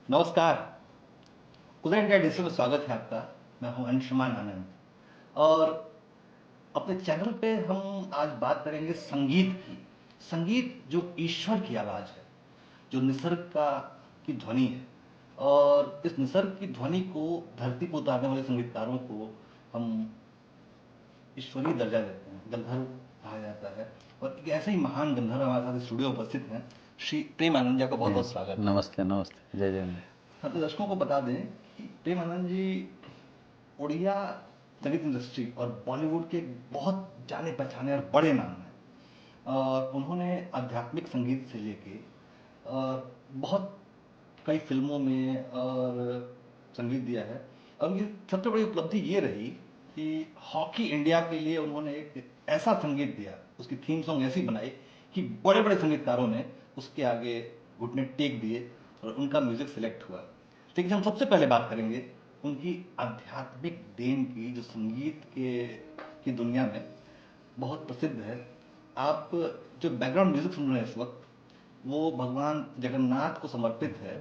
नमस्कार। कुदरत India digital में स्वागत है आपका। मैं हूं अंशुमान आनंद और अपने चैनल पे हम आज बात करेंगे संगीत की। संगीत जो ईश्वर की आवाज़ है, जो निसर्ग का की ध्वनि है, और इस निसर्ग की ध्वनि को धरती पर उतारने वाले संगीतकारों को हम ईश्वरीय दर्जा देते हैं, गंधर्व कहा जाता है। और एक ऐसे ही महान गंधर्व हमारे साथ स्टूडियो में उपस्थित हैं। श्री प्रेम आनंद जी का बहुत बहुत स्वागत है। नमस्ते नमस्ते, जय जय। हाँ, तो दर्शकों को बता दें कि प्रेम आनंद जी उड़िया संगीत इंडस्ट्री और बॉलीवुड के बहुत जाने पहचाने और बड़े नाम हैं। और उन्होंने आध्यात्मिक संगीत से लेके और बहुत कई फिल्मों में और संगीत दिया है। और उनकी सबसे बड़ी उपलब्धि ये रही कि हॉकी इंडिया के लिए उन्होंने एक ऐसा संगीत दिया, उसकी थीम सॉन्ग ऐसी बनाई कि बड़े बड़े संगीतकारों ने उसके आगे घुटने टेक दिए और उनका म्यूजिक सिलेक्ट हुआ। लेकिन हम सबसे पहले बात करेंगे उनकी आध्यात्मिक देन की, जो संगीत के की दुनिया में बहुत प्रसिद्ध है। आप जो बैकग्राउंड म्यूजिक सुन रहे हैं इस वक्त, वो भगवान जगन्नाथ को समर्पित है।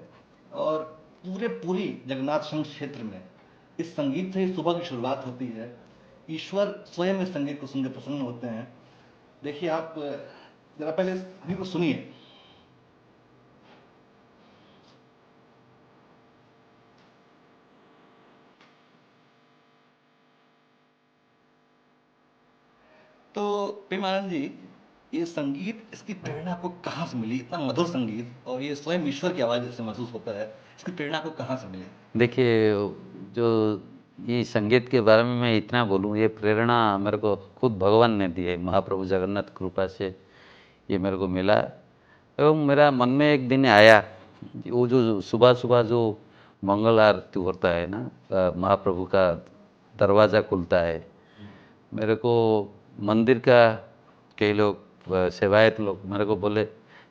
और पूरी जगन्नाथ शंख क्षेत्र में इस संगीत से ही सुबह की शुरुआत होती है। ईश्वर स्वयं इस संगीत को सुनकर प्रसन्न होते हैं। देखिए, आप जरा पहले इस गीत को सुनिए। तो प्रेमानंद जी, ये संगीत, इसकी प्रेरणा आपको कहाँ से मिली? इतना मधुर संगीत, और ये स्वयं ईश्वर की आवाज जैसे महसूस होता है, इसकी प्रेरणा आपको कहाँ से मिली? देखिए, जो ये संगीत के बारे में मैं इतना बोलूँ, ये प्रेरणा मेरे को खुद भगवान ने दी है। महाप्रभु जगन्नाथ कृपा से ये मेरे को मिला। एवं मेरा मन में एक दिन आया, वो जो सुबह सुबह जो मंगल आरती होता है ना, महाप्रभु का दरवाज़ा खुलता है। मेरे को मंदिर का कई लोग, सेवायत लोग मेरे को बोले,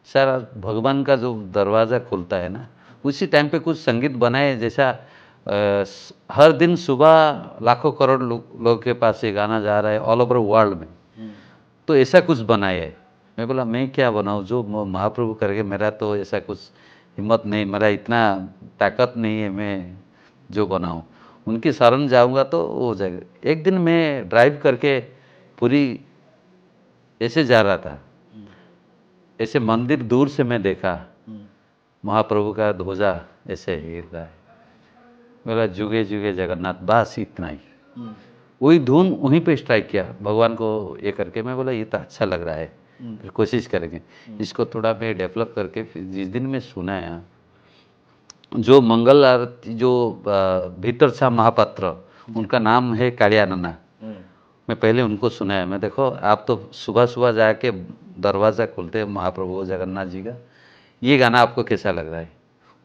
सर आज भगवान का जो दरवाज़ा खुलता है ना, उसी टाइम पे कुछ संगीत बनाए जैसा हर दिन सुबह लाखों करोड़ लोग के पास ये गाना जा रहा है ऑल ओवर वर्ल्ड में, तो ऐसा कुछ बनाए है। मैं बोला मैं क्या बनाऊँ, जो महाप्रभु करके, मेरा तो ऐसा कुछ हिम्मत नहीं, मेरा इतना ताकत नहीं है मैं जो बनाऊँ। उनकी शरण जाऊंगा तो हो जाएगा। एक दिन मैं ड्राइव करके पूरी ऐसे जा रहा था, ऐसे मंदिर दूर से मैं देखा, महाप्रभु का ध्वजा ऐसे हिल रहा है। मेरा जुगे जुगे जगन्नाथ, बस इतना ही। वही धुन वहीं पे स्ट्राइक किया भगवान को ये करके। मैं बोला ये तो अच्छा लग रहा है, फिर कोशिश करेंगे इसको थोड़ा मैं डेवलप करके। फिर जिस दिन मैं सुनाया, जो मंगल आरती जो भीतर छा महापात्र, उनका नाम है कालियानना। मैं पहले उनको सुनाया, मैं देखो आप तो सुबह सुबह जाके दरवाज़ा खोलते हैं महाप्रभु जगन्नाथ जी का, ये गाना आपको कैसा लग रहा है?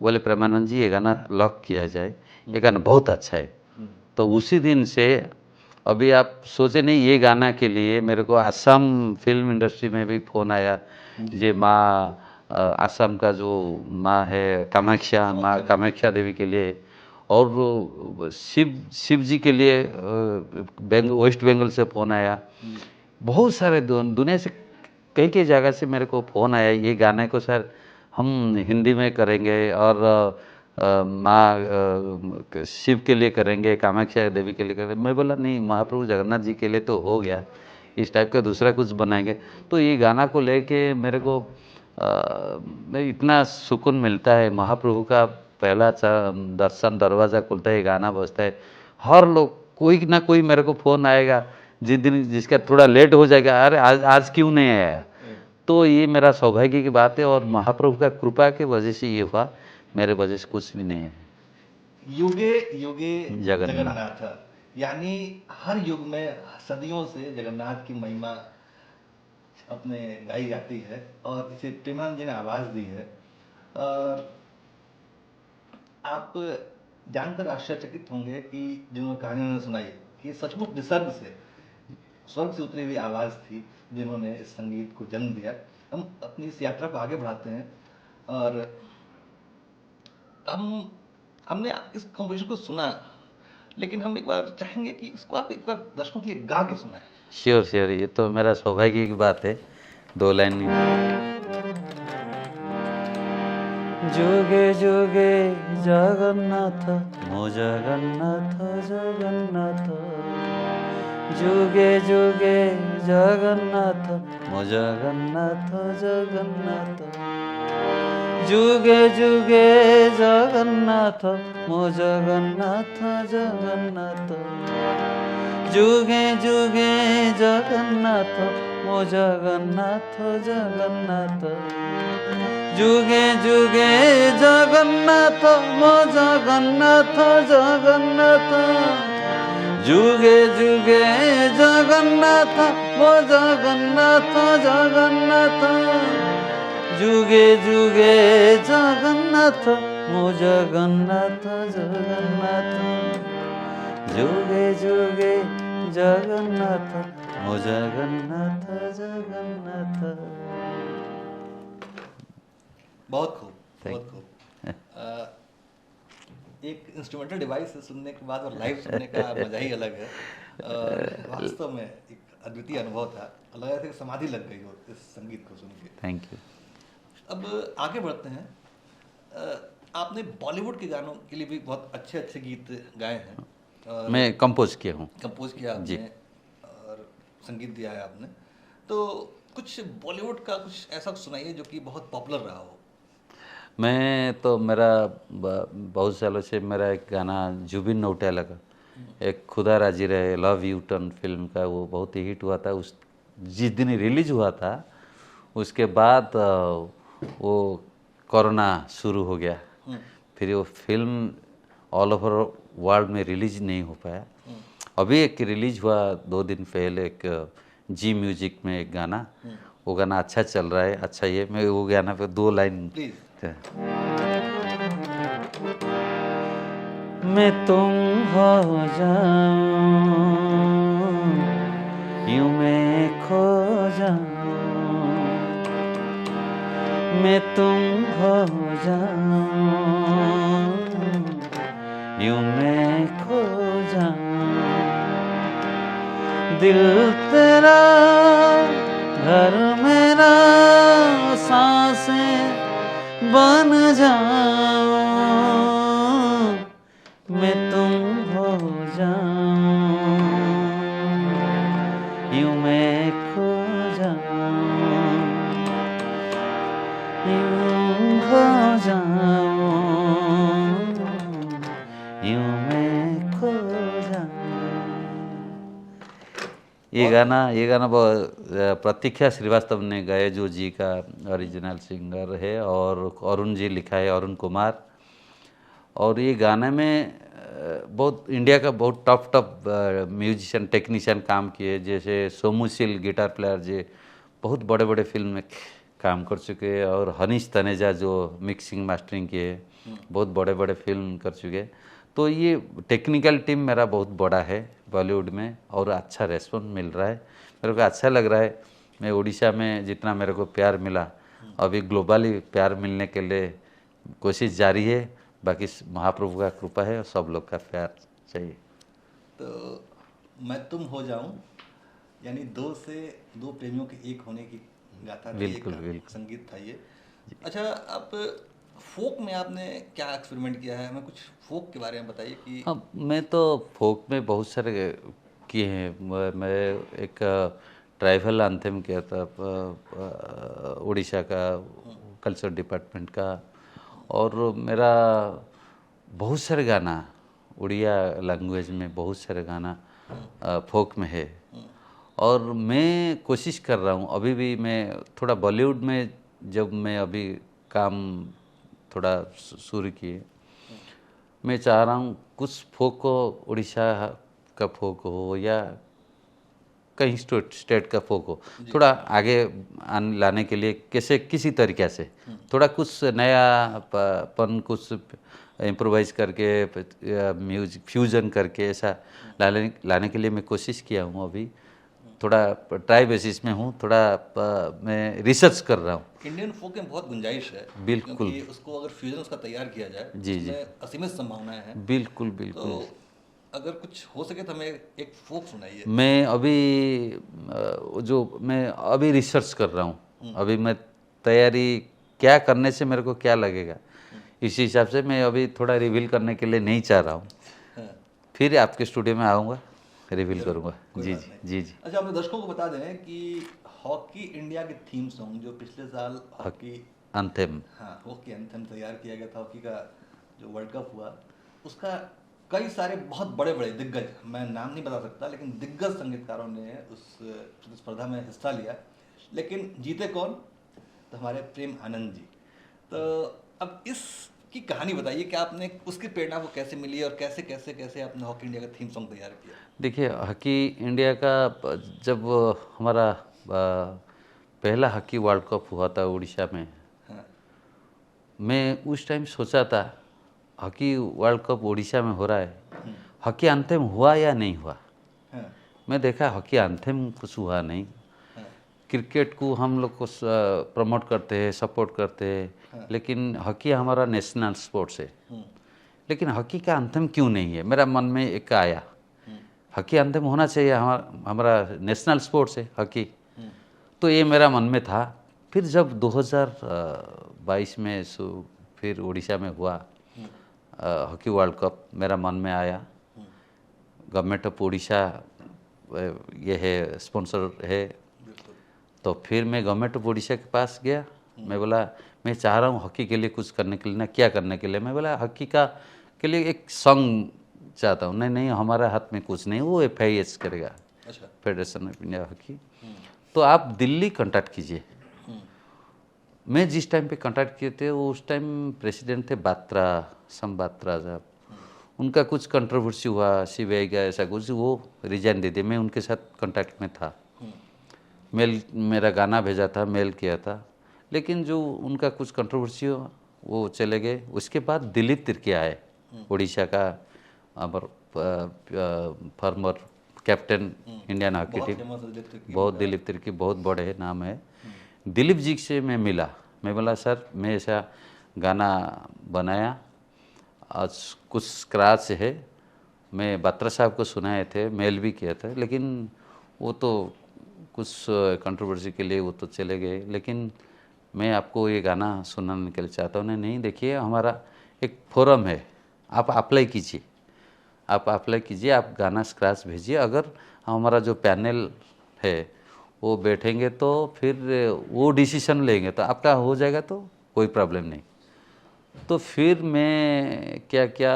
बोले प्रेमानंद जी ये गाना लॉक किया जाए, ये गाना बहुत अच्छा है। तो उसी दिन से अभी आप सोचे नहीं, ये गाना के लिए मेरे को असम फिल्म इंडस्ट्री में भी फ़ोन आया। ये माँ असम का जो माँ है कामाख्या, माँ कामाख्या देवी के लिए, और वो शिव जी के लिए वेस्ट बंगाल से फ़ोन आया। बहुत सारे दुनिया से कई कई जगह से मेरे को फ़ोन आया, ये गाने को सर हम हिंदी में करेंगे और माँ शिव के लिए करेंगे, कामाख्या देवी के लिए करेंगे। मैं बोला नहीं, महाप्रभु जगन्नाथ जी के लिए तो हो गया, इस टाइप का दूसरा कुछ बनाएंगे। तो ये गाना को लेके मेरे को इतना सुकून मिलता है। महाप्रभु का पहला दर्शन, दरवाज़ा खुलता है, गाना बजता है, हर लोग कोई ना कोई मेरे को फ़ोन आएगा। जिस दिन जिसका थोड़ा लेट हो जाएगा, अरे आज आज क्यों नहीं आया? तो ये मेरा सौभाग्य की बात है, और महाप्रभु का कृपा के वजह से ये हुआ, मेरे वजह से कुछ भी नहीं है। युगे युगे जगन्नाथ। जगन्नाथ, यानी हर युग में सदियों से जगन्नाथ की महिमा अपने गाई जाती है, और इसे प्रेमानंद जी ने आवाज दी है। और आप जानकर आश्चर्यचकित होंगे कि जिन्होंने कहानी उन्होंने सुनाई कि सचमुच निसर्ग से, स्वर्ग से उतरी हुई आवाज थी जिन्होंने इस संगीत को जन्म दिया। हम अपनी इस यात्रा को आगे बढ़ाते हैं, और हम हमने इस कंपोजिशन को सुना, लेकिन हम एक बार चाहेंगे कि इसको आप एक बार दर्शकों के लिए गा के सुनाएं। श्योर श्योर, ये तो मेरा सौभाग्य की बात है। दो लाइन जुगे जुगे जगन्नाथ मो जगन्नाथ जगन्नाथ जुगे जुगे जगन्नाथ मो जगन्नाथ जगन्नाथ जुगे जुगे जगन्नाथ मो जगन्नाथ जगन्नाथ जुगे जुगे जगन्नाथ मो जगन्नाथ जगन्नाथ जुगे जुगे जगन्नाथ मो जगन्नाथ जगन्नाथ जुगे जुगे जगन्नाथ मो जगन्नाथ जगन्नाथ जुगे जुगे जगन्नाथ मो जगन्नाथ जगन्नाथ जुगे जुगे जगन्नाथ मो जगन्नाथ जगन्नाथ। बहुत खूब, बहुत खूब। एक इंस्ट्रूमेंटल डिवाइस से सुनने के बाद और लाइव सुनने का मजा ही अलग है। वास्तव में एक अद्वितीय अनुभव था, लगा जैसे समाधि लग गई हो इस संगीत को सुन के। Thank you. अब आगे बढ़ते हैं। आपने बॉलीवुड के गानों के लिए भी बहुत अच्छे अच्छे गीत गाए हैं। मैं कंपोज किया हूँ। कंपोज किया आपने और संगीत दिया है आपने, तो कुछ बॉलीवुड का कुछ ऐसा सुनाइए जो कि बहुत पॉपुलर रहा हो। मैं तो मेरा बहुत सालों से मेरा एक गाना जुबिन नौटियाला का एक खुदा राजी रहे लव यू टर्न फिल्म का, वो बहुत ही हिट हुआ था। उस जिस दिन रिलीज हुआ था उसके बाद वो कोरोना शुरू हो गया, फिर वो फिल्म ऑल ओवर वर्ल्ड में रिलीज नहीं हो पाया। अभी एक रिलीज हुआ 2 दिन पहले, एक जी म्यूजिक में एक गाना, वो गाना अच्छा चल रहा है। अच्छा, ये मैं वो गाना पे 2 लाइन। मैं तुम हो जाऊं यूं मैं खो जाऊं, मैं तुम हो जाऊं यूं मैं खो जाऊं, दिल तेरा घर मेरा सांसें बन जाऊं, मैं तुम हो जाऊं यूं मैं खो जाऊं, यूं खो जाऊं यूं मैं खो जाऊं। ये गाना प्रतीक्षा श्रीवास्तव ने गाया, जो जी का ओरिजिनल सिंगर है, और अरुण जी लिखा है, अरुण कुमार। और ये गाने में बहुत इंडिया का बहुत टफ म्यूजिशियन टेक्नीशियन काम किए, जैसे सोमू सिल गिटार प्लेयर जी बहुत बड़े बड़े फिल्म में काम कर चुके हैं, और हनीश तनेजा जो मिक्सिंग मास्टरिंग किए बहुत बड़े बड़े फिल्म कर चुके। तो ये टेक्निकल टीम मेरा बहुत बड़ा है बॉलीवुड में, और अच्छा रेस्पॉन्स मिल रहा है, मेरे को अच्छा लग रहा है। मैं उड़ीसा में जितना मेरे को प्यार मिला, अभी ग्लोबली प्यार मिलने के लिए कोशिश जारी है। बाकी महाप्रभु का कृपा है और सब लोग का प्यार चाहिए। तो मैं तुम हो जाऊं यानी 2 प्रेमियों के एक होने की गाथा थी, बिल्कुल एक बिल्कुल संगीत था ये। अच्छा, आप फोक में आपने क्या एक्सपेरिमेंट किया है, हमें कुछ फोक के बारे में बताइए कि। हाँ, मैं तो फोक में बहुत सारे किए हैं। मैं एक ट्राइबल एंथम किया था उड़ीसा का कल्चर डिपार्टमेंट का, और मेरा बहुत सारे गाना उड़िया लैंग्वेज में बहुत सारे गाना फोक में है। और मैं कोशिश कर रहा हूँ, अभी भी मैं थोड़ा बॉलीवुड में जब मैं अभी काम थोड़ा शुरू किए, मैं चाह रहा हूँ कुछ फोक को उड़ीसा का फोक हो या कहीं स्टेट का फोक हो, थोड़ा आगे लाने के लिए कैसे किसी तरीक़े से थोड़ा कुछ नया पन कुछ इम्प्रोवाइज करके म्यूजिक फ्यूजन करके ऐसा लाने के लिए मैं कोशिश किया हूँ। अभी थोड़ा ट्राई बेसिस में हूँ, थोड़ा मैं रिसर्च कर रहा हूँ। इंडियन फोक में बहुत गुंजाइश है, बिल्कुल, क्योंकि उसको अगर फ्यूजन उसका तैयार किया जाए जी जी, असीमित संभावनाएं हैं। बिल्कुल बिल्कुल। तो अगर कुछ हो सके तो हमें एक फोक सुनाइए। मैं अभी रिसर्च कर रहा हूँ, अभी मैं तैयारी क्या करने से मेरे को क्या लगेगा, इसी हिसाब से मैं अभी थोड़ा रिवील करने के लिए नहीं चाह रहा हूँ। हाँ, फिर आपके स्टूडियो में आऊँगा, रिवील करूँगा। कोई जी बात जी नहीं। जी जी। अच्छा, अपने दर्शकों को बता दें कि हॉकी इंडिया के थीम सॉन्ग जो पिछले साल हॉकी, अंतिम। हाँ, हॉकी एंथम तैयार किया गया था, हॉकी का जो वर्ल्ड कप हुआ, उसका कई सारे बहुत बड़े बड़े दिग्गज, मैं नाम नहीं बता सकता, लेकिन दिग्गज संगीतकारों ने उस प्रतिस्पर्धा में हिस्सा लिया, लेकिन जीते कौन? तो हमारे प्रेम आनंद जी। तो अब इसकी कहानी बताइए कि आपने उसकी प्रेरणा को कैसे मिली और कैसे कैसे कैसे आपने हॉकी इंडिया का थीम सॉन्ग तैयार किया? देखिए, हॉकी इंडिया का जब हमारा पहला हॉकी वर्ल्ड कप हुआ था उड़ीसा में, हाँ, मैं उस टाइम सोचा था हॉकी वर्ल्ड कप उड़ीसा में हो रहा है, हॉकी एंथम हुआ या नहीं हुआ। हाँ, मैं देखा हॉकी एंथम कुछ हुआ नहीं। हाँ, क्रिकेट को हम लोग को प्रमोट करते हैं, सपोर्ट करते हैं, हाँ, लेकिन हॉकी हमारा नेशनल स्पोर्ट्स है। हम्म, लेकिन हॉकी का एंथम क्यों नहीं है, मेरा मन में एक आया। हम्म, हॉकी एंथम होना चाहिए, हमारा नेशनल स्पोर्ट्स है हॉकी। हम्म, तो ये मेरा मन में था। फिर जब 2022 में फिर उड़ीसा में हुआ हम्म, हॉकी वर्ल्ड कप, मेरा मन में आया। हम्म, गवर्नमेंट ऑफ उड़ीसा ये है, स्पॉन्सर है। बिल्कुल, तो फिर मैं गवर्नमेंट ऑफ उड़ीसा के पास गया। मैं बोला मैं चाह रहा हूँ हॉकी के लिए कुछ करने के लिए ना, क्या करने के लिए। मैं बोला हॉकी का के लिए एक सॉन्ग चाहता हूँ। नहीं नहीं, हमारा हाथ में कुछ नहीं, वो FIH करेगा, अच्छा, फेडरेशन ऑफ इंडिया हॉकी। हम्म, तो आप दिल्ली कांटेक्ट कीजिए। हम्म, मैं जिस टाइम पे कांटेक्ट किए थे वो उस टाइम प्रेसिडेंट थे बात्रा, सम बात्रा साहब। उनका कुछ कंट्रोवर्सी हुआ CBI का, ऐसा कुछ, वो रिजाइन दे दिए। मैं उनके साथ कांटेक्ट में था, हम्म, मेल, मेरा गाना भेजा था, मेल किया था, लेकिन जो उनका कुछ कंट्रोवर्सी हुआ वो चले गए। उसके बाद दिलीप तिर्की आए, उड़ीसा का फॉर्मर कैप्टन इंडियन हॉकी बहुत टीम, फेमस है दिलीप तिर्की बहुत उनका। दिलीप तिर्की, बहुत बड़े नाम है। दिलीप जी से मैं मिला। मैं बोला सर मैं ऐसा गाना बनाया, आज कुछ स्क्रैच है। मैं बत्रा साहब को सुनाए थे, मेल भी किया था, लेकिन वो तो कुछ कंट्रोवर्सी के लिए वो तो चले गए। लेकिन मैं आपको ये गाना सुनाने के लिए चाहता हूँ। नहीं देखिए, हमारा एक फोरम है, आप अप्लाई कीजिए, आप अप्लाई कीजिए, आप गाना स्क्रैच भेजिए। अगर हमारा जो पैनल है वो बैठेंगे तो फिर वो डिसीजन लेंगे, तो आपका हो जाएगा, तो कोई प्रॉब्लम नहीं। तो फिर मैं क्या क्या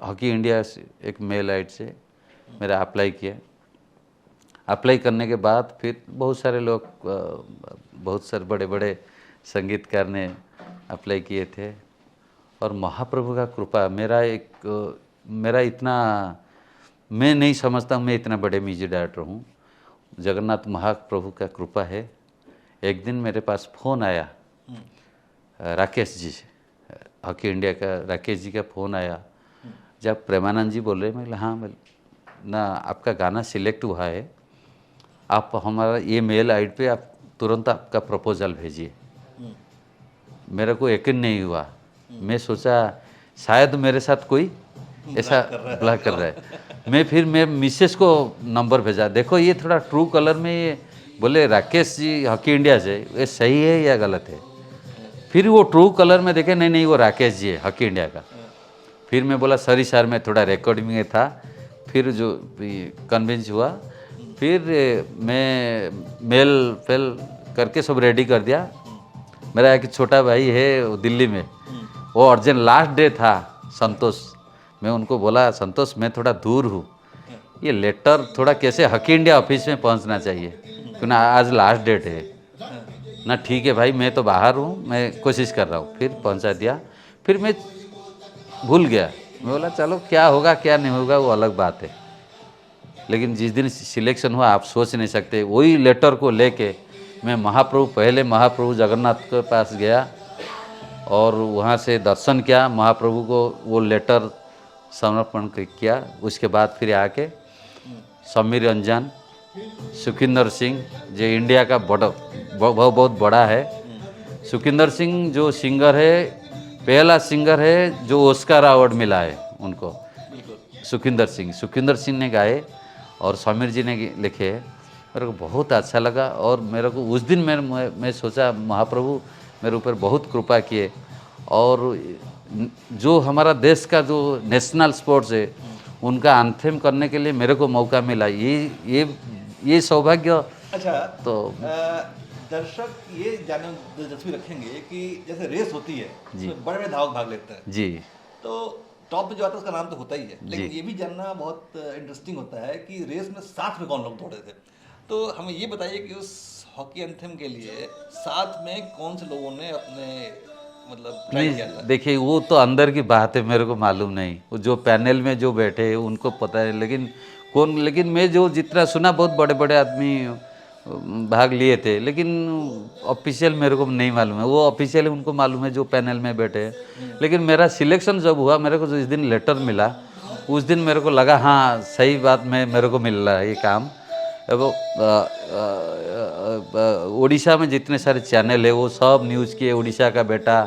हॉकी इंडिया से एक मेल आइट से मेरा अप्लाई किया। अप्लाई करने के बाद फिर बहुत सारे लोग, बहुत सारे बड़े बड़े संगीतकार ने अप्लाई किए थे। और महाप्रभु का कृपा, मेरा इतना, मैं नहीं समझता मैं इतना बड़े म्यूजिक डायरेक्टर हूँ। जगन्नाथ महाप्रभु का कृपा है। एक दिन मेरे पास फ़ोन आया, राकेश जी से, हॉकी इंडिया का राकेश जी का फ़ोन आया। जब प्रेमानंद जी बोल रहे, मैं बोला हाँ, ना आपका गाना सिलेक्ट हुआ है, आप हमारा ये मेल आईडी पे आप तुरंत आपका प्रपोजल भेजिए। मेरे को यकीन नहीं हुआ। मैं सोचा शायद मेरे साथ कोई ऐसा ब्लॉक कर रहा है। मैं मिसेस को नंबर भेजा, देखो ये थोड़ा ट्रू कलर में, ये बोले राकेश जी हॉकी इंडिया से, ये सही है या गलत है। फिर वो ट्रू कलर में देखे, नहीं नहीं वो राकेश जी है हॉकी इंडिया का। फिर मैं बोला सॉरी सर, मैं थोड़ा रिकॉर्डिंग में था। फिर जो कन्विंस हुआ, फिर मैं मेल फेल करके सब रेडी कर दिया। मेरा एक छोटा भाई है वो दिल्ली में, वो अर्जेंट लास्ट डे था, संतोष। मैं उनको बोला संतोष मैं थोड़ा दूर हूँ, ये लेटर थोड़ा कैसे हॉकी इंडिया ऑफिस में पहुँचना चाहिए, क्योंकि आज लास्ट डेट है ना। ठीक है भाई, मैं तो बाहर हूँ, मैं कोशिश कर रहा हूँ। फिर पहुँचा दिया। फिर मैं भूल गया। मैं बोला चलो क्या होगा क्या नहीं होगा वो अलग बात है, लेकिन जिस दिन सिलेक्शन हुआ आप सोच नहीं सकते। वही लेटर को लेके मैं पहले महाप्रभु जगन्नाथ के पास गया और वहाँ से दर्शन किया, महाप्रभु को वो लेटर समर्पण किया। उसके बाद फिर आके समीर रंजन, सुखिंदर सिंह जो इंडिया का बहुत बड़ा है, सुखिंदर सिंह जो सिंगर है, पहला सिंगर है जो ऑस्कर अवार्ड मिला है उनको, सुखिंदर सिंह ने गाए और समीर जी ने लिखे। मेरे को बहुत अच्छा लगा। और मेरे को उस दिन मैं सोचा महाप्रभु मेरे ऊपर बहुत कृपा किए और जो हमारा देश का जो नेशनल स्पोर्ट्स है उनका एंथम करने के लिए मेरे को मौका मिला। ये सौभाग्य। अच्छा, तो दर्शक ये जानने में दिलचस्पी रखेंगे कि जैसे रेस होती है जी। उसमें बड़े बड़े धावक भाग लेते हैं, जी तो टॉप पे जो आता है उसका नाम तो होता ही है, लेकिन जी। ये भी जानना बहुत इंटरेस्टिंग होता है कि रेस में साथ में कौन लोग दौड़े थे। तो हमें ये बताइए कि उस हॉकी एंथम के लिए साथ में कौन से लोगों ने अपने मतलब ट्राई किया नहीं, था? देखिए वो तो अंदर की बात है, मेरे को मालूम नहीं। वो जो पैनल में जो बैठे हैं उनको पता है, लेकिन मैं जो जितना सुना बहुत बड़े बड़े आदमी भाग लिए थे, लेकिन ऑफिशियल मेरे को नहीं मालूम है। वो ऑफिशियल उनको मालूम है जो पैनल में बैठे हैं। लेकिन मेरा सिलेक्शन जब हुआ, मेरे को जिस दिन लेटर मिला उस दिन मेरे को लगा हाँ सही बात में मेरे को मिल रहा है ये काम। वो उड़ीसा में जितने सारे चैनल है वो सब न्यूज़ किए, उड़ीसा का बेटा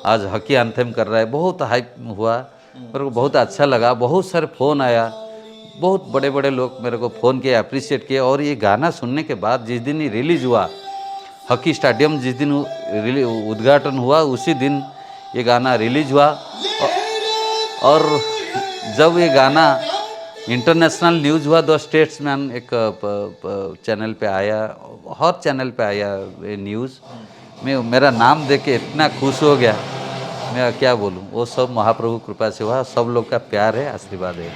आज हॉकी एंथम कर रहा है। बहुत हाइप हुआ, मेरे को बहुत अच्छा लगा। बहुत सारे फ़ोन आया, बहुत बड़े बड़े लोग मेरे को फ़ोन किए, अप्रिशिएट किए। और ये गाना सुनने के बाद जिस दिन ये रिलीज़ हुआ, हॉकी स्टेडियम जिस दिन उद्घाटन हुआ उसी दिन ये गाना रिलीज़ हुआ। और जब ये गाना इंटरनेशनल न्यूज़ हुआ, द स्टेट्समैन एक चैनल पे आया, हर चैनल पे आया ये न्यूज़ में, मेरा नाम देख के इतना खुश हो गया, मैं क्या बोलूँ। वो सब महाप्रभु कृपा से हुआ, सब लोग का प्यार है, आशीर्वाद है।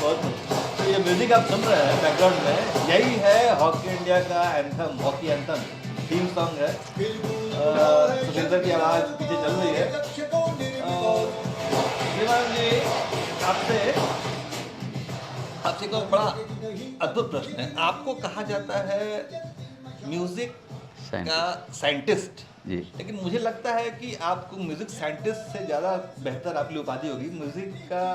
तो ये म्यूजिक आप सुन रहे हैं बैकग्राउंड में, यही है हॉकी इंडिया का anthem, hockey anthem theme song है। सुखिंदर की आवाज़ पीछे चल रही है। श्रीमान जी, आपसे एक और बड़ा अद्भुत प्रश्न है। आपको कहा जाता है म्यूजिक का साइंटिस्ट, जी। लेकिन मुझे लगता है कि आपको म्यूजिक साइंटिस्ट से ज़्यादा बेहतर आपकी उपाधि होगी म्यूजिक का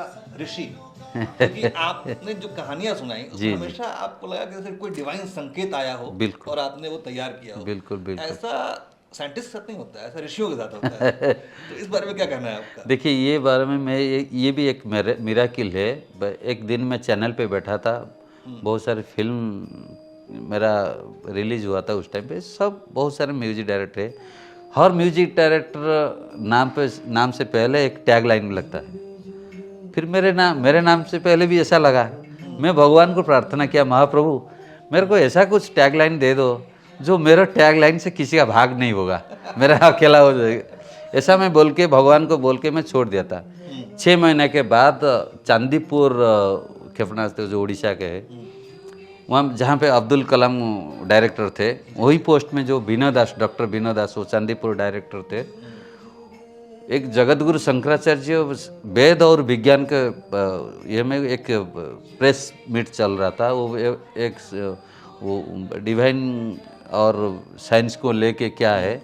ऋषि, क्योंकि आपने जो कहानियां सुनाई उसमें हमेशा आपको लगा कि जैसे कोई डिवाइन संकेत आया हो और आपने वो तैयार किया हो। बिल्कुल बिल्कुल। ऐसा साइंटिस्ट के साथ नहीं होता है, ऐसा ऋषियों के साथ होता है। तो इस बारे में क्या कहना है आपका? देखिए ये बारे में मैं ये भी एक मिराकिल है। एक दिन मैं चैनल पे बैठा था, बहुत सारे फिल्म मेरा रिलीज हुआ था उस टाइम पे, सब बहुत सारे म्यूजिक डायरेक्टर है। हर म्यूजिक डायरेक्टर नाम से पहले एक टैग लाइन लगता है। फिर मेरे नाम से पहले भी ऐसा लगा। मैं भगवान को प्रार्थना किया, महाप्रभु मेरे को ऐसा कुछ टैग लाइन दे दो जो मेरा टैग लाइन से किसी का भाग नहीं होगा, मेरा अकेला हो जाएगा। ऐसा मैं बोल के भगवान को बोल के मैं छोड़ दिया था। 6 महीने के बाद चांदीपुर क्षेपणास्त्र जो उड़ीसा के है, वहाँ जहाँ पे अब्दुल कलाम डायरेक्टर थे, वही पोस्ट में जो डॉक्टर बीनो दास वो चांदीपुर डायरेक्टर थे। एक जगतगुरु शंकराचार्य वेद और विज्ञान के ये में एक प्रेस मीट चल रहा था। वो डिवाइन और साइंस को लेके क्या है,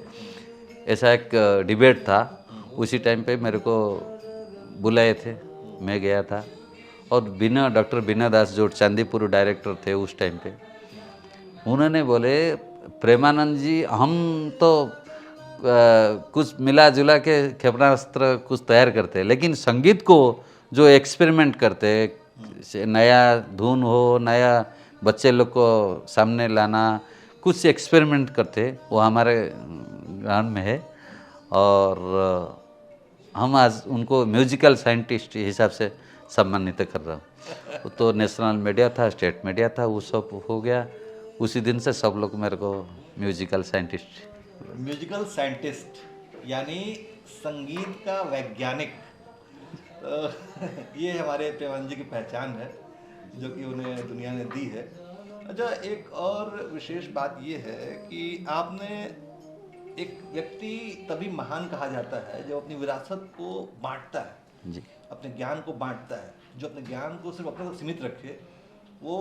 ऐसा एक डिबेट था। उसी टाइम पे मेरे को बुलाए थे, मैं गया था। और डॉक्टर बीना दास जो चांदीपुर डायरेक्टर थे उस टाइम पे, उन्होंने बोले प्रेमानंद जी हम तो कुछ मिला जुला के क्षेपणास्त्र कुछ तैयार करते हैं, लेकिन संगीत को जो एक्सपेरिमेंट करते हैं, नया धुन हो, नया बच्चे लोग को सामने लाना, कुछ एक्सपेरिमेंट करते हैं, वो हमारे ग्राउंड में है। और हम आज उनको म्यूजिकल साइंटिस्ट हिसाब से सम्मानित कर रहा हूँ। तो नेशनल मीडिया था, स्टेट मीडिया था, वो सब हो गया। उसी दिन से सब लोग मेरे को म्यूजिकल साइंटिस्ट यानी संगीत का वैज्ञानिक। तो ये हमारे प्रेमानंद जी की पहचान है जो कि उन्हें दुनिया ने दी है। अच्छा, एक और विशेष बात ये है कि आपने एक व्यक्ति तभी महान कहा जाता है जो अपनी विरासत को बांटता है जी, अपने ज्ञान को बांटता है। जो अपने ज्ञान को सिर्फ अपने तक सीमित रखे वो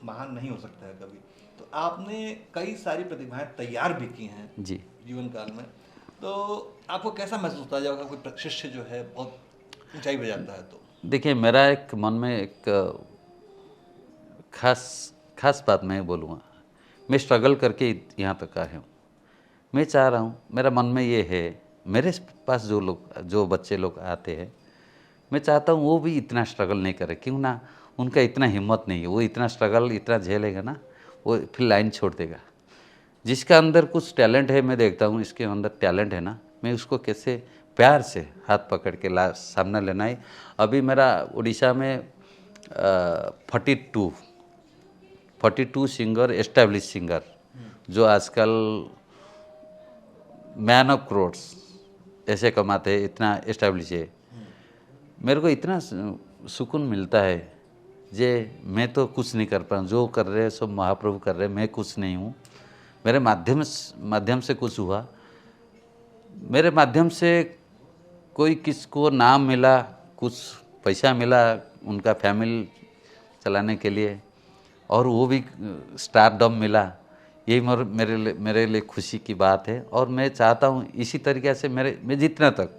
महान नहीं हो सकता है कभी। तो आपने कई सारी प्रतिभाएं तैयार भी की हैं जी जीवन काल में। तो आपको कैसा महसूस होता है जब कोई शिष्य जो है बहुत ऊंचाई पे जाता है? तो देखिए मेरा एक मन में एक खास बात मैं बोलूँगा, मैं स्ट्रगल करके यहाँ तक आया हूँ। मैं चाह रहा हूँ, मेरा मन में ये है, मेरे पास जो बच्चे लोग आते हैं, मैं चाहता हूँ वो भी इतना स्ट्रगल नहीं करे। क्यों ना, उनका इतना हिम्मत नहीं है, वो इतना स्ट्रगल इतना झेलेगा ना, वो फिर लाइन छोड़ देगा। जिसका अंदर कुछ टैलेंट है, मैं देखता हूँ इसके अंदर टैलेंट है ना, मैं उसको कैसे प्यार से हाथ पकड़ के सामने लेना है। अभी मेरा उड़ीसा में 42 सिंगर, एस्टेब्लिश सिंगर, जो आजकल मैन ऑफ करोड्स ऐसे कमाते हैं, इतना एस्टेब्लिश है। मेरे को इतना सुकून मिलता है जे मैं तो कुछ नहीं कर पा रहा हूँ, जो कर रहे हैं सब महाप्रभु कर रहे हैं, मैं कुछ नहीं हूँ। मेरे माध्यम से कुछ हुआ, मेरे माध्यम से कोई किसको नाम मिला, कुछ पैसा मिला उनका फैमिली चलाने के लिए, और वो भी स्टारडम मिला, यही मेरे लिए खुशी की बात है। और मैं चाहता हूँ इसी तरीके से मैं जितना तक,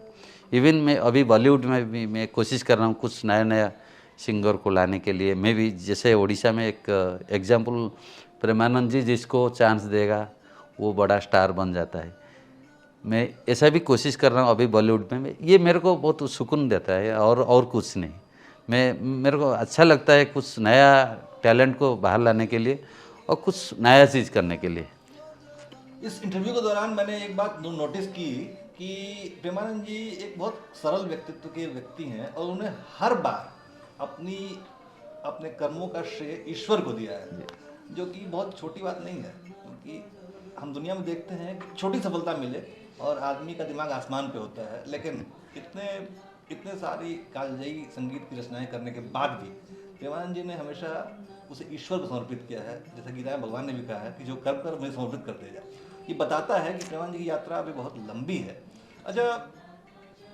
इवन मैं अभी बॉलीवुड में भी मैं कोशिश कर रहा हूँ कुछ नया सिंगर को लाने के लिए। मैं भी जैसे उड़ीसा में एक एग्जाम्पल, प्रेमानंद जी जिसको चांस देगा वो बड़ा स्टार बन जाता है। मैं ऐसा भी कोशिश कर रहा हूँ अभी बॉलीवुड में। ये मेरे को बहुत सुकून देता है और कुछ नहीं। मेरे को अच्छा लगता है कुछ नया टैलेंट को बाहर लाने के लिए और कुछ नया चीज़ करने के लिए। इस इंटरव्यू के दौरान मैंने एक बात नोटिस की कि प्रेमानंद जी एक बहुत सरल व्यक्तित्व के व्यक्ति हैं और उन्हें हर बार अपने कर्मों का श्रेय ईश्वर को दिया है, जो कि बहुत छोटी बात नहीं है। क्योंकि हम दुनिया में देखते हैं कि छोटी सफलता मिले और आदमी का दिमाग आसमान पे होता है, लेकिन इतने सारी कालजयी संगीत की रचनाएं करने के बाद भी प्रेमानंद जी ने हमेशा उसे ईश्वर को समर्पित किया है। जैसा गीता में भगवान ने भी कहा है कि जो कर्म कर मुझे समर्पित कर दे जाए। ये बताता है कि प्रेमानंद जी की यात्रा अभी बहुत लंबी है। अच्छा,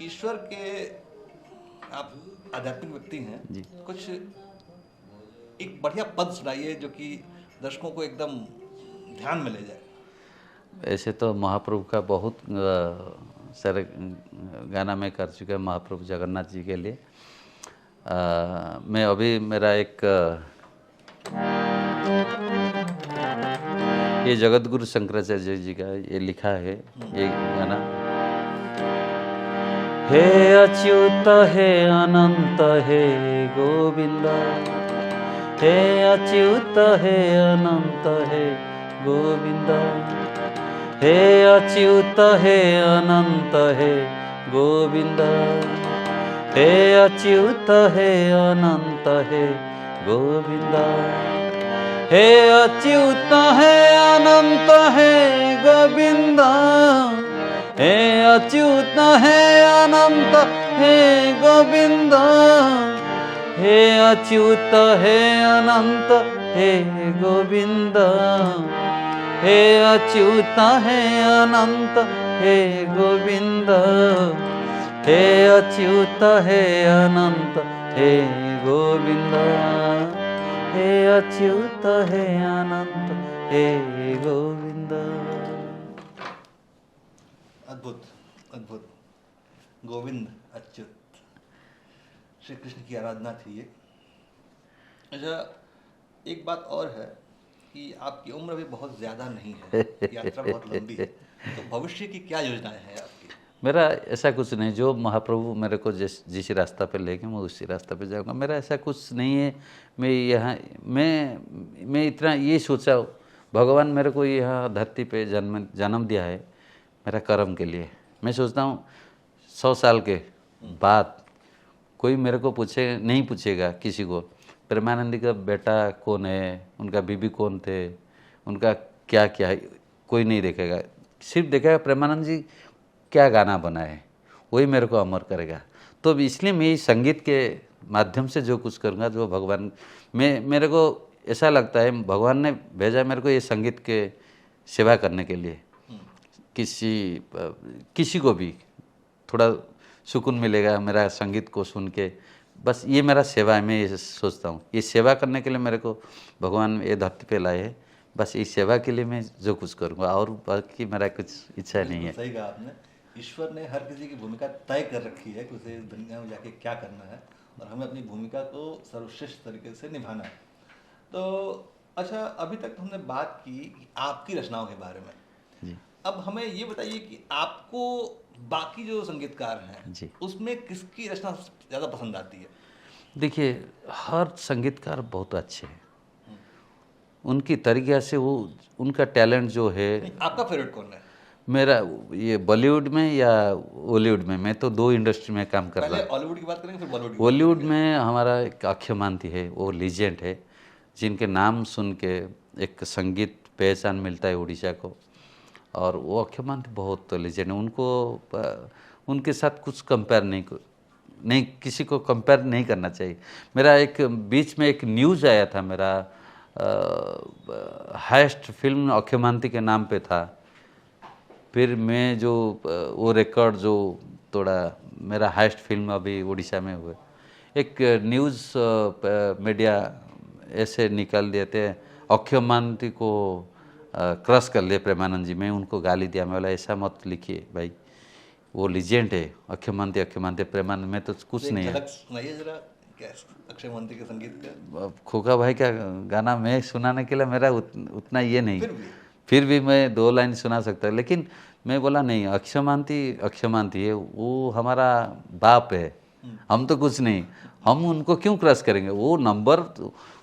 ईश्वर के आप आध्यात्मिक व्यक्ति हैं जी। कुछ एक बढ़िया पद सुनाइए जो कि दर्शकों को एकदम ध्यान में ले जाए। ऐसे तो महाप्रभु का बहुत सारे गाना मैं कर चुका महाप्रभु जगन्नाथ जी के लिए। मैं अभी मेरा एक ये जगत गुरु शंकराचार्य जी का ये लिखा है ये गाना। हे अच्युत हे अनंत हे गोविंद, हे अच्युत हे अनंत हे गोविंद, हे अच्युत हे अनंत हे गोविंद, हे अच्युत हे अनंत हे गोविंद, हे अच्युत हे अनंत हे गोविंद, हे अच्युत हे अनंत हे गोविंद, हे अच्युत हे अनंत हे गोविंद, हे अच्युत हे अनंत हे गोविंद, हे अच्युत हे अनंत हे गोविंद, हे अच्युत हे अनंत हे गोविंद। अद्भुत अद्भुत, गोविंद अच्युत, श्री कृष्ण की आराधना थी ये। अच्छा, एक बात और है कि आपकी उम्र भी बहुत ज़्यादा नहीं है, यात्रा बहुत लंबी है, तो भविष्य की क्या योजनाएं हैं आपकी? मेरा ऐसा कुछ नहीं, जो महाप्रभु मेरे को जिस रास्ता पे लेके मैं उसी रास्ता पे जाऊंगा। मेरा ऐसा कुछ नहीं है। मैं यहाँ मैं इतना ये सोचा, भगवान मेरे को यहाँ धरती पे जन्म दिया है मेरा कर्म के लिए। मैं सोचता हूँ 100 साल के बाद कोई मेरे को नहीं पूछेगा किसी को प्रेमानंद का बेटा कौन है, उनका बीबी कौन थे, उनका क्या क्या है, कोई नहीं देखेगा। सिर्फ देखेगा प्रेमानंद जी क्या गाना बनाए, वही मेरे को अमर करेगा। तो इसलिए मैं संगीत के माध्यम से जो कुछ करूँगा, जो भगवान मेरे को ऐसा लगता है भगवान ने भेजा मेरे को ये संगीत के सेवा करने के लिए। किसी को भी थोड़ा सुकून मिलेगा मेरा संगीत को सुन के, बस ये मेरा सेवा है। मैं ये सोचता हूँ ये सेवा करने के लिए मेरे को भगवान ये धरती पे लाए है। बस इस सेवा के लिए मैं जो कुछ करूँगा, और बाकी मेरा कुछ इच्छा नहीं है। सही कहा आपने, ईश्वर ने हर किसी की भूमिका तय कर रखी है कि उसे इस दुनिया में जाके क्या करना है, और हमें अपनी भूमिका को सर्वश्रेष्ठ तरीके से निभाना है। तो अच्छा, अभी तक हमने बात की कि आपकी रचनाओं के बारे में जी। अब हमें ये बताइए कि आपको बाकी जो संगीतकार हैं जी। उसमें किसकी रचना ज़्यादा पसंद आती है? देखिए, हर संगीतकार बहुत अच्छे हैं, उनकी तरीक़ा से वो उनका टैलेंट जो है। आपका फेवरेट कौन है? मेरा ये बॉलीवुड में या हॉलीवुड में, मैं तो 2 इंडस्ट्री में काम कर रहा पहले हूँ। हॉलीवुड की बात करेंगे फिर बॉलीवुड की बात बॉलीवुड करेंगे। में हमारा एक अक्षय मानती है, वो लीजेंड है, जिनके नाम सुन के एक संगीत पहचान मिलता है उड़ीसा को। और वो अक्षय मानती बहुत लीजेंड है, उनको उनके साथ कुछ कंपेयर नहीं, किसी को कंपेयर नहीं करना चाहिए। मेरा एक बीच में एक न्यूज़ आया था, मेरा हाईएस्ट फिल्म अक्षय मानती के नाम पे था। फिर मैं जो वो रिकॉर्ड जो तोड़ा, मेरा हाईएस्ट फिल्म अभी उड़ीसा में हुए, एक न्यूज़ मीडिया ऐसे निकाल दिए थे, अक्षय मानती को क्रश कर लिए प्रेमानंद जी। मैं उनको गाली दिया, मैं बोला ऐसा मत लिखिए भाई, वो लीजेंड है अक्षय मानती प्रेमानंद में तो कुछ एक नहीं है। झलक सुनाइए जरा क्या अक्षय मानती के संगीत का। अब खोका भाई का गाना मैं सुनाने के लिए मेरा उतना ये नहीं, फिर भी फिर भी मैं 2 लाइन सुना सकता, लेकिन मैं बोला नहीं, अक्षय मानती है, वो हमारा बाप है, हम तो कुछ नहीं, हम उनको क्यों क्रश करेंगे। वो नंबर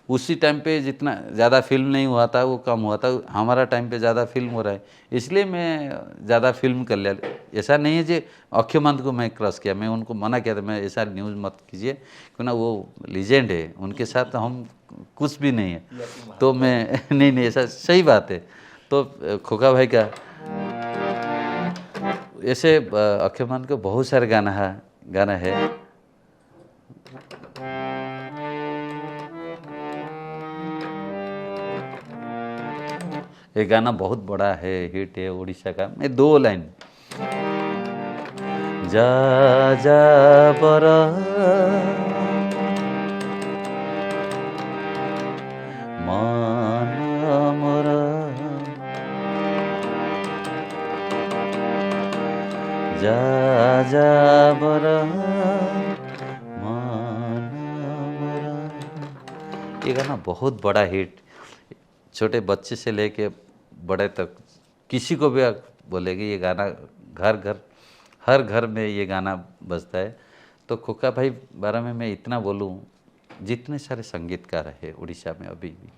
उसी टाइम पे जितना ज़्यादा फिल्म नहीं हुआ था, वो कम हुआ था, हमारा टाइम पे ज़्यादा फिल्म हो रहा है, इसलिए मैं ज़्यादा फिल्म कर लिया। ऐसा नहीं है जी अक्षय मानती को मैं क्रश किया, मैं उनको मना किया था, मैं ऐसा न्यूज़ मत कीजिए, क्यों ना वो लीजेंड है, उनके साथ हम कुछ भी नहीं है। तो मैं नहीं, ऐसा सही बात है। तो खोका भाई का ऐसे अक्षय मानती के बहुत सारे गाना है। ये गाना बहुत बड़ा है, हिट है उड़ीसा का। मैं 2 लाइन, जा जा बरा मान मोरा, जा जा बरा मान मोरा। ये गाना बहुत बड़ा हिट, छोटे बच्चे से लेके बड़े तक किसी को भी आप बोलेंगे ये गाना, हर घर में ये गाना बजता है। तो खोका भाई बारे में मैं इतना बोलूँ, जितने सारे संगीतकार हैं उड़ीसा में अभी भी,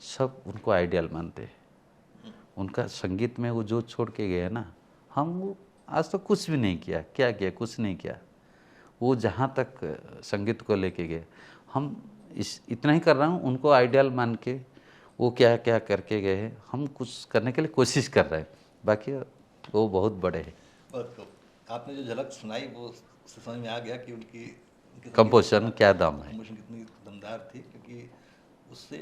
सब उनको आइडियल मानते हैं। उनका संगीत में वो जो छोड़ के गए ना, हम वो आज तो कुछ भी नहीं किया, क्या किया, कुछ नहीं किया। वो जहाँ तक संगीत को लेके गए, हम इतना ही कर रहा हूँ, उनको आइडियल मान के वो क्या क्या करके गए हैं, हम कुछ करने के लिए कोशिश कर रहे हैं, बाकी वो बहुत बड़े हैं। बहुत खूब। आपने जो झलक सुनाई वो उससे समझ में आ गया कि उनकी कंपोजिशन क्या दाम है। कंपोजिशन कितनी दमदार थी, क्योंकि उससे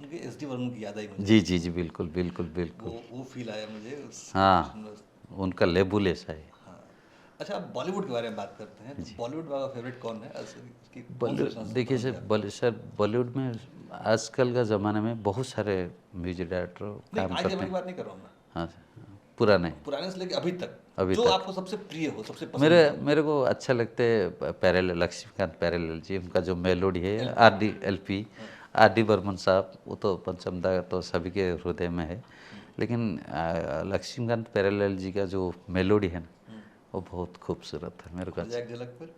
उनके एस.डी. वर्मन की याद आई मुझे। जी जी जी, बिल्कुल बिल्कुल बिल्कुल। वो फील आया मुझे उस हाँ, उनका लेबुल ऐसा है। हाँ। अच्छा, आप बॉलीवुड के बारे में बात करते हैं, तो बॉलीवुड में आपका फेवरेट कौन है? उसकी कौन सी बॉलीवुड रचना देखिए सबसे सर, पसंद है सर बॉलीवुड में आजकल का ज़माने में बहुत सारे म्यूजिक डायरेक्टर आपको? नहीं, काम आज करते जमाने की हैं। बात नहीं कर रहा हूँ मैं, हाँ, पुराने पुराने से लेके अभी तक अभी जो तक आपको सबसे प्रिय हो, सबसे पसंद मेरे हो। मेरे को अच्छा लगते हैं पैरेलल, लक्ष्मीकांत पैरेलल जी, उनका जो मेलोडी है, LP आर डी बर्मन साहब, वो तो पंचम दा तो सभी के हृदय में है, लेकिन लक्ष्मीकांत पैरेलल जी का जो मेलोडी है ना, वो बहुत खूबसूरत है, मेरे को अच्छा। एक झलक पर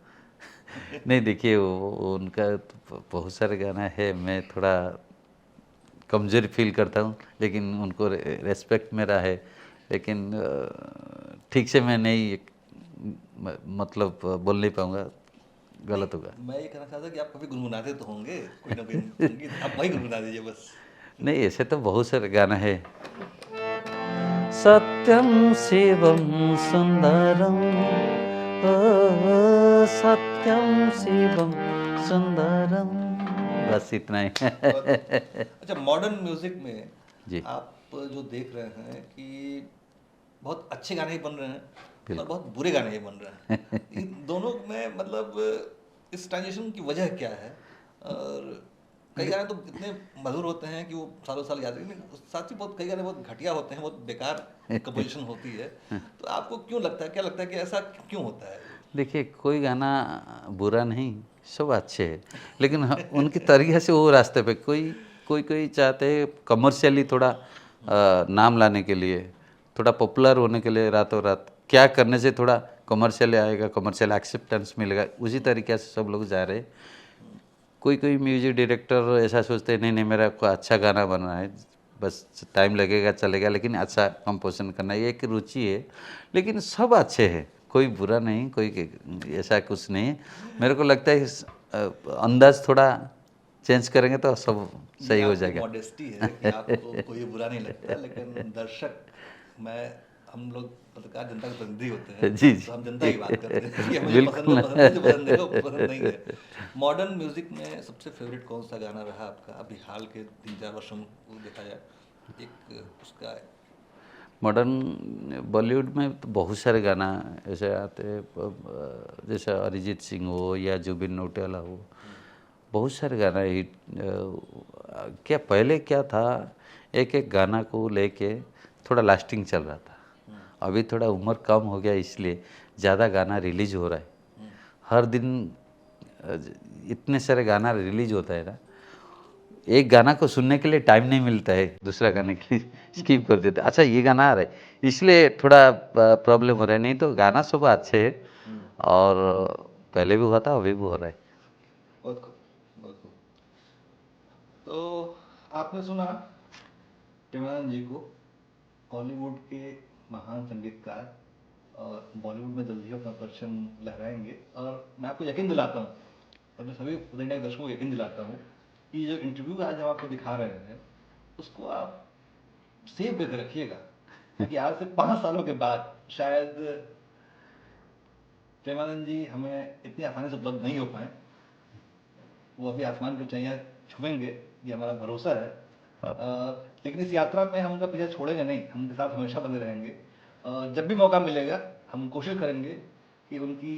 नहीं देखिए, वो उनका तो बहुत सारे गाना है, मैं थोड़ा कमजोरी फील करता हूँ, लेकिन उनको रेस्पेक्ट मेरा है, लेकिन ठीक से मैं नहीं मतलब बोल नहीं पाऊँगा, गलत होगा। मैं ये कहना चाहता कि आप कभी गुनगुनाते तो होंगे कोई ना कोई संगीत, आप वही गुनगुना दीजिए बस। नहीं, ऐसे तो बहुत सारे गाना है। सत्यम शिवम सुंदरम, ओ सत्यम शिवम सुंदरम, बस इतना ही। अच्छा, मॉडर्न म्यूजिक में जी आप जो देख रहे हैं कि बहुत अच्छे गाने ही बन रहे हैं और बिल्कुल। बहुत बुरे गाने ही बन रहे हैं, इन दोनों में मतलब इस ट्रांजिशन की वजह क्या है? और कई गाने तो इतने मधुर होते हैं कि वो सालों साल याद रहेंगे, साथ ही बहुत कई गाने बहुत घटिया होते हैं, बहुत बेकार कंपोजिशन होती है। तो आपको क्यों लगता है, क्या लगता है कि ऐसा क्यों होता है? देखिए, कोई गाना बुरा नहीं, सब अच्छे हैं, लेकिन उनके तरीके से वो रास्ते पे कोई चाहते हैं कमर्शियली थोड़ा नाम लाने के लिए, थोड़ा पॉपुलर होने के लिए, रातों रात क्या करने से थोड़ा कमर्शियल आएगा, कमर्शियल एक्सेप्टेंस मिलेगा, उसी तरीके से सब लोग जा रहे हैं। कोई म्यूजिक डायरेक्टर ऐसा सोचते हैं नहीं नहीं मेरा कोई अच्छा गाना बना है, बस टाइम लगेगा चलेगा, लेकिन अच्छा कंपोजिशन करना ये एक रुचि है। लेकिन सब अच्छे हैं, कोई बुरा नहीं, कोई ऐसा कुछ नहीं है। मेरे को लगता है अंदाज थोड़ा चेंज करेंगे तो सब ये सही हो आपकी जाएगा। मॉडेस्टी है कि आपको कोई बुरा नहीं लगता, लेकिन दर्शक, मैं हम लोग पत्रकार जनता के प्रतिनिधि होते हैं, जी तो हम जी जनता की बात करते हैं कि मुझे पसंद है, बिल्कुल। पसंद मुझे पसंद है, वो पसंद नहीं है। मॉडर्न म्यूजिक में सबसे फेवरेट कौन सा गाना रहा आपका अभी हाल के 3-4 वर्षों को देखा जाए, एक उसका? मॉडर्न बॉलीवुड में तो बहुत सारे गाना ऐसे आते हैं, जैसे अरिजीत सिंह हो या जुबिन नौटियाला हो, बहुत सारे गाना हिट। क्या पहले क्या था, एक एक गाना को लेके थोड़ा लास्टिंग चल रहा था। अभी थोड़ा उम्र कम हो गया, इसलिए ज़्यादा गाना रिलीज हो रहा है हर दिन। अ, इतने सारे गाना रिलीज होता है ना, एक गाना को सुनने के लिए टाइम नहीं मिलता है, दूसरा गाने के लिए स्किप कर देते हैं। अच्छा ये गाना आ रहा है इसलिए थोड़ा प्रॉब्लम हो रहा है, नहीं तो गाना सब अच्छे है। और पहले भी हुआ था, अभी भी हो रहा है। बहुत खूब, बहुत खूब। तो आपने सुना प्रेमानंद जी को, हॉलीवुड के महान संगीतकार, और बॉलीवुड में जल्दी ही अपना परचम लहराएंगे। और मैं आपको यकीन दिलाता हूँ, और मैं सभी इंडिया के दर्शकों को यकीन दिलाता हूँ कि जो इंटरव्यू आज हम आपको दिखा रहे हैं उसको आप सेव करके रखिएगा, क्योंकि आज से 5 सालों के बाद शायद प्रेमानंद जी हमें इतनी आसानी से उपलब्ध नहीं हो पाए। वो अभी आसमान की ऊंचाइयां छुएंगे, ये हमारा भरोसा है। लेकिन इस यात्रा में हम उनका पीछा छोड़ेंगे नहीं, हम उनके साथ हमेशा बने रहेंगे। जब भी मौका मिलेगा हम कोशिश करेंगे कि उनकी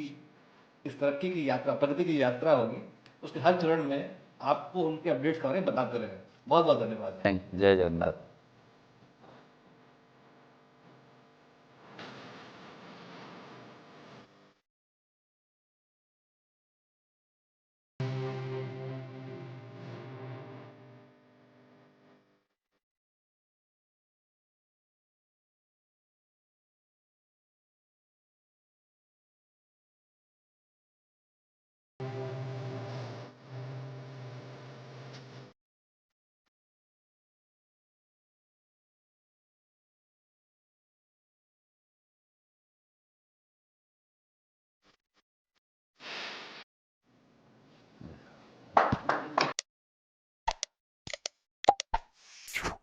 इस तरक्की की यात्रा, प्रगति की यात्रा होगी, उसके हर चरण में आपको उनके अपडेट्स के बारे में बताते रहें। बहुत बहुत धन्यवाद। थैंक, जय जगन्नाथ।